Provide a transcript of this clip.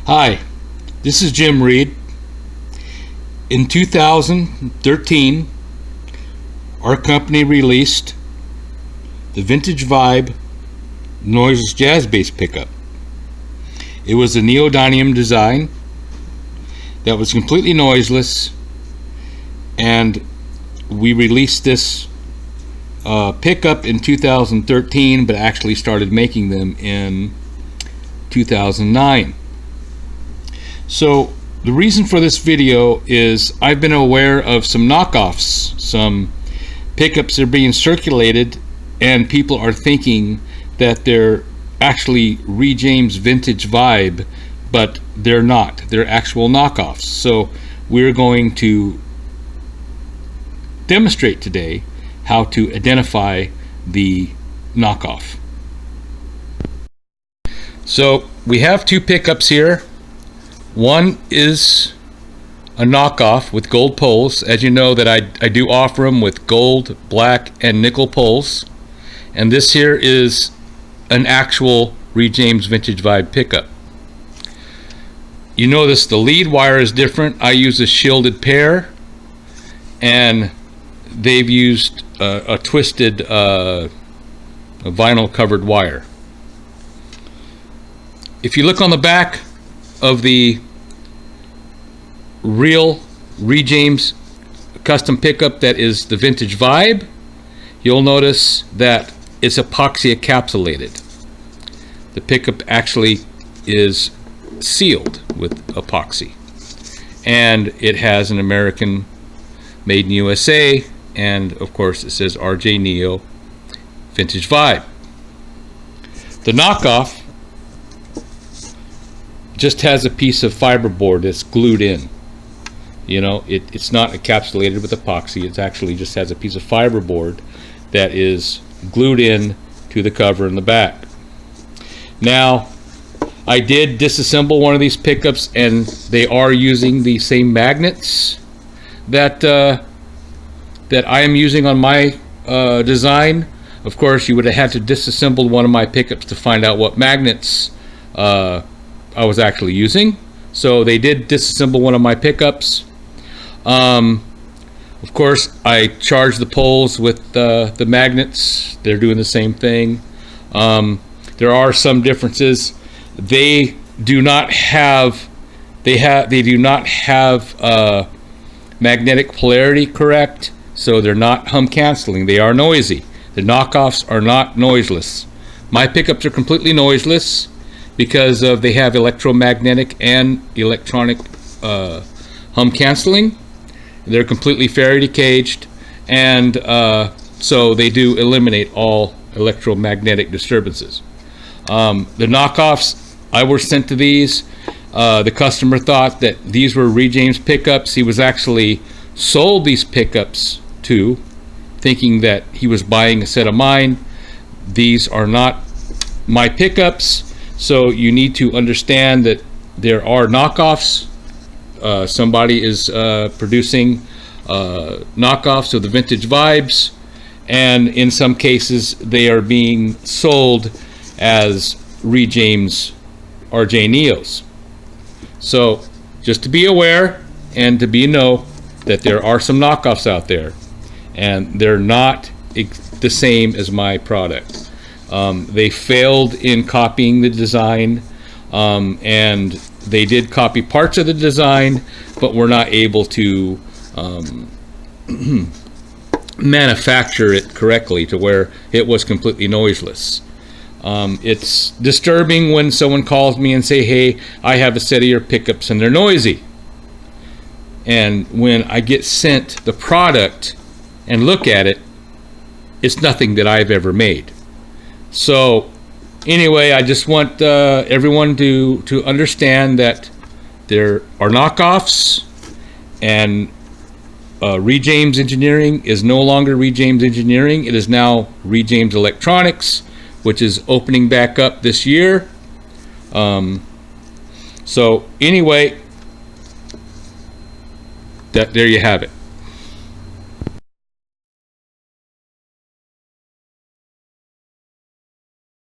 Hi, this is Jim Reed. In 2013, our company released the Vintage Vibe noiseless jazz bass pickup. It was a neodymium design that was completely noiseless, and we released this pickup in 2013, but actually started making them in 2009. So the reason for this video is I've been aware of some knockoffs, some pickups that are being circulated, and people are thinking that they're actually RJE Vintage Vibe, but they're not. They're actual knockoffs. So we're going to demonstrate today how to identify the knockoff. So we have two pickups here. One is a knockoff with gold poles. As you know, that I do offer them with gold, black, and nickel poles. And this here is an actual RJE Vintage Vibe pickup. You notice the lead wire is different. I use a shielded pair, and they've used a twisted a vinyl covered wire. If you look on the back of the real RJE custom pickup that is the Vintage Vibe, you'll notice that it's epoxy encapsulated. The pickup actually is sealed with epoxy, and it has an American made in USA, and of course it says RJE Vintage Vibe. The knockoff just has a piece of fiberboard that's glued in. You know, it's not encapsulated with epoxy. It actually just has a piece of fiberboard that is glued in to the cover in the back. Now, I did disassemble one of these pickups, and they are using the same magnets that that I am using on my design. Of course, you would have had to disassemble one of my pickups to find out what magnets I was actually using. So they did disassemble one of my pickups. Of course, I charged the poles with the magnets. They're doing the same thing. There are some differences. They do not have magnetic polarity correct, so they're not hum canceling. They are noisy. The knockoffs are not noiseless. My pickups are completely noiseless because they have electromagnetic and electronic hum canceling. They're completely Faraday caged, and so they do eliminate all electromagnetic disturbances. The knockoffs, I was sent to these. The customer thought that these were RJE pickups. He was actually sold these pickups to, thinking that he was buying a set of mine. These are not my pickups, so you need to understand that there are knockoffs. Somebody is producing knockoffs of the Vintage Vibes, and in some cases they are being sold as RJE Neos. So just to be aware and to know that there are some knockoffs out there, and they're not the same as my product. They failed in copying the design, and they did copy parts of the design, but were not able to manufacture it correctly to where it was completely noiseless. It's disturbing when someone calls me and say, hey, I have a set of your pickups and they're noisy. And when I get sent the product and look at it, it's nothing that I've ever made. So anyway, I just want everyone to understand that there are knockoffs, and RJE Engineering is no longer RJE Engineering. It is now RJE Electronics, which is opening back up this year. So anyway, there you have it.